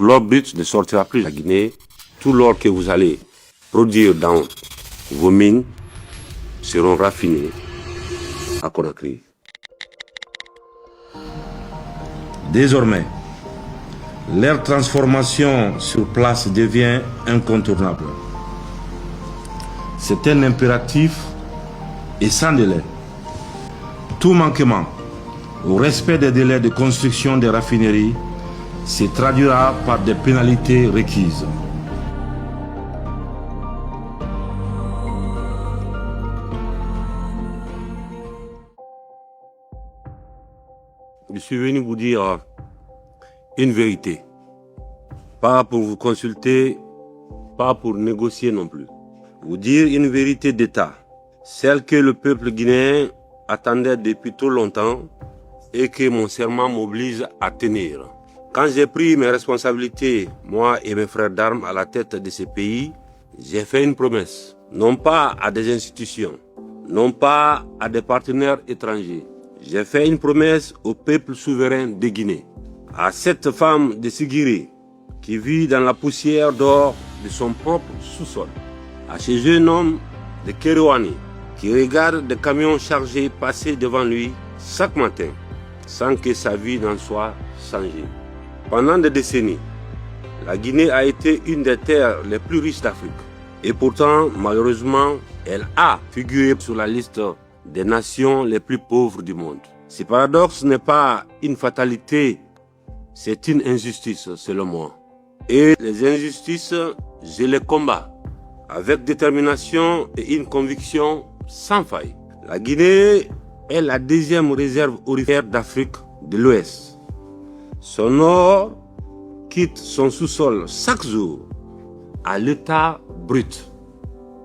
L'or brut ne sortira plus de la Guinée. Tout l'or que vous allez produire dans vos mines seront raffinés à Conakry. Désormais, leur transformation sur place devient incontournable. C'est un impératif et sans délai. Tout manquement au respect des délais de construction des raffineries se traduira par des pénalités requises. Je suis venu vous dire une vérité. Pas pour vous consulter, pas pour négocier non plus. Vous dire une vérité d'État, celle que le peuple guinéen attendait depuis trop longtemps et que mon serment m'oblige à tenir. Quand j'ai pris mes responsabilités, moi et mes frères d'armes à la tête de ce pays, j'ai fait une promesse, non pas à des institutions, non pas à des partenaires étrangers. J'ai fait une promesse au peuple souverain de Guinée, à cette femme de Sigiri qui vit dans la poussière d'or de son propre sous-sol, à ce jeune homme de Kerouani qui regarde des camions chargés passer devant lui chaque matin sans que sa vie n'en soit changée. Pendant des décennies, la Guinée a été une des terres les plus riches d'Afrique. Et pourtant, malheureusement, elle a figuré sur la liste des nations les plus pauvres du monde. Ce paradoxe n'est pas une fatalité, c'est une injustice selon moi. Et les injustices, je les combats avec détermination et une conviction sans faille. La Guinée est la deuxième réserve aurifère d'Afrique de l'Ouest. Son or quitte son sous-sol chaque jour à l'état brut,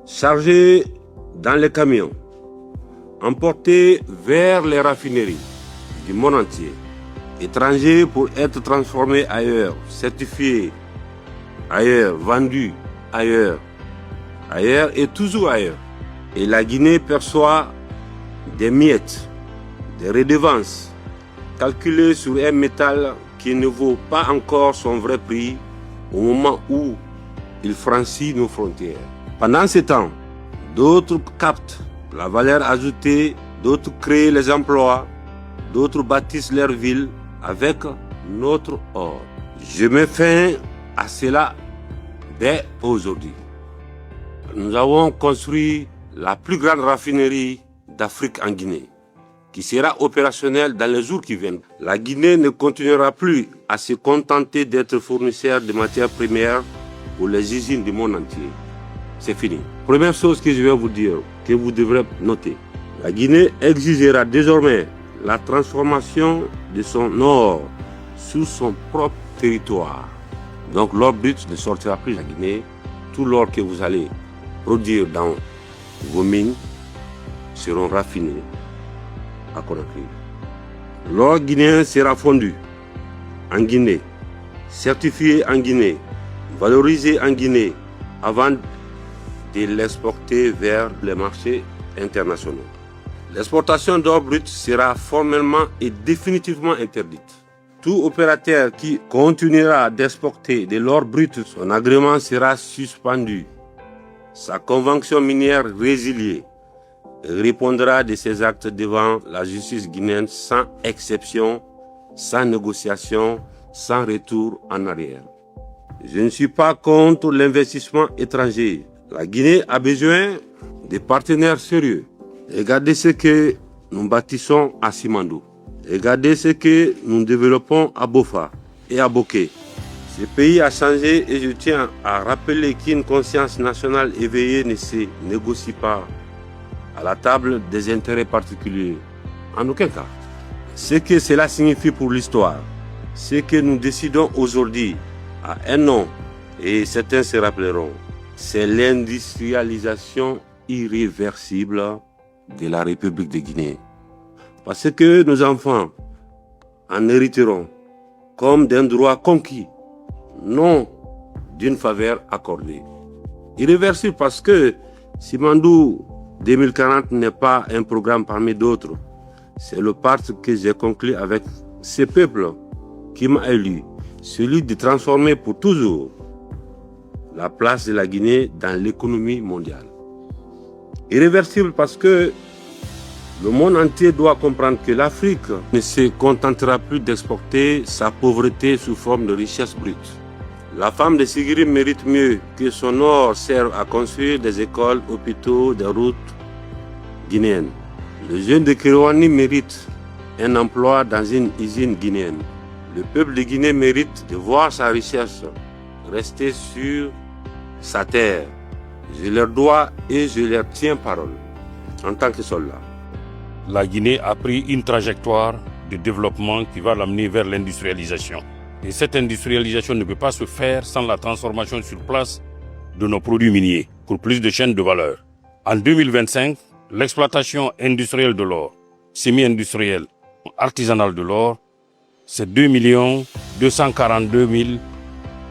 chargé dans les camions, emporté vers les raffineries du monde entier, étrangers pour être transformés ailleurs, certifiés ailleurs, vendus ailleurs et toujours ailleurs. Et la Guinée perçoit des miettes, des redevances, calculées sur un métal qui ne vaut pas encore son vrai prix au moment où il franchit nos frontières. Pendant ce temps, d'autres captent la valeur ajoutée, d'autres créent les emplois, d'autres bâtissent leurs villes avec notre or. Je mets fin à cela dès aujourd'hui. Nous avons construit la plus grande raffinerie d'Afrique en Guinée, qui sera opérationnelle dans les jours qui viennent. La Guinée ne continuera plus à se contenter d'être fournisseur de matières premières pour les usines du monde entier. C'est fini. Première chose que je vais vous dire, que vous devrez noter. La Guinée exigera désormais la transformation de son or sur son propre territoire. Donc l'or brut ne sortira plus de la Guinée. Tout l'or que vous allez produire dans vos mines seront raffinés à Conakry. L'or guinéen sera fondu en Guinée, certifié en Guinée, valorisé en Guinée avant de l'exporter vers les marchés internationaux. L'exportation d'or brut sera formellement et définitivement interdite. Tout opérateur qui continuera d'exporter de l'or brut, son agrément sera suspendu, sa convention minière résiliée. Il répondra de ses actes devant la justice guinéenne sans exception, sans négociation, sans retour en arrière. Je ne suis pas contre l'investissement étranger. La Guinée a besoin de partenaires sérieux. Regardez ce que nous bâtissons à Simandou. Regardez ce que nous développons à Bofa et à Boké. Ce pays a changé et je tiens à rappeler qu'une conscience nationale éveillée ne se négocie pas à la table des intérêts particuliers. En aucun cas. Ce que cela signifie pour l'histoire, ce que nous décidons aujourd'hui à un nom, et certains se rappelleront, c'est l'industrialisation irréversible de la République de Guinée. Parce que nos enfants en hériteront comme d'un droit conquis, non d'une faveur accordée. Irréversible parce que Simandou 2040 n'est pas un programme parmi d'autres. C'est le pacte que j'ai conclu avec ce peuple qui m'a élu, celui de transformer pour toujours la place de la Guinée dans l'économie mondiale. Irréversible parce que le monde entier doit comprendre que l'Afrique ne se contentera plus d'exporter sa pauvreté sous forme de richesse brute. La femme de Sigiri mérite mieux que son or serve à construire des écoles, hôpitaux, des routes guinéennes. Le jeune de Kirouani mérite un emploi dans une usine guinéenne. Le peuple de Guinée mérite de voir sa richesse rester sur sa terre. Je leur dois et je leur tiens parole en tant que soldat. La Guinée a pris une trajectoire de développement qui va l'amener vers l'industrialisation. Et cette industrialisation ne peut pas se faire sans la transformation sur place de nos produits miniers pour plus de chaînes de valeur. En 2025, l'exploitation industrielle de l'or, semi-industrielle, artisanale de l'or, c'est 2 242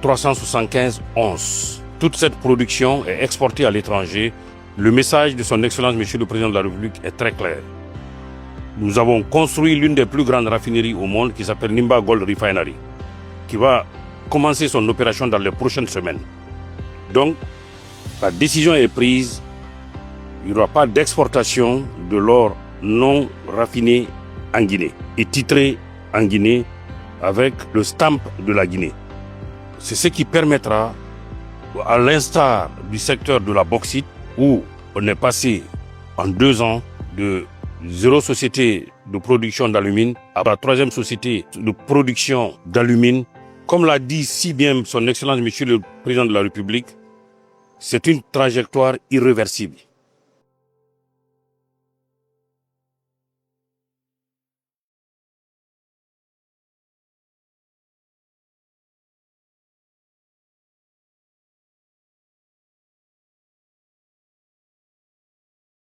375 onces. Toute cette production est exportée à l'étranger. Le message de son Excellence, Monsieur le Président de la République, est très clair. Nous avons construit l'une des plus grandes raffineries au monde qui s'appelle Nimba Gold Refinery, qui va commencer son opération dans les prochaines semaines. Donc, la décision est prise. Il n'y aura pas d'exportation de l'or non raffiné en Guinée et titré en Guinée avec le stamp de la Guinée. C'est ce qui permettra, à l'instar du secteur de la bauxite, où on est passé en 2 ans de 0 société de production d'alumine à la 3e société de production d'alumine. Comme l'a dit si bien son Excellence Monsieur le Président de la République, c'est une trajectoire irréversible.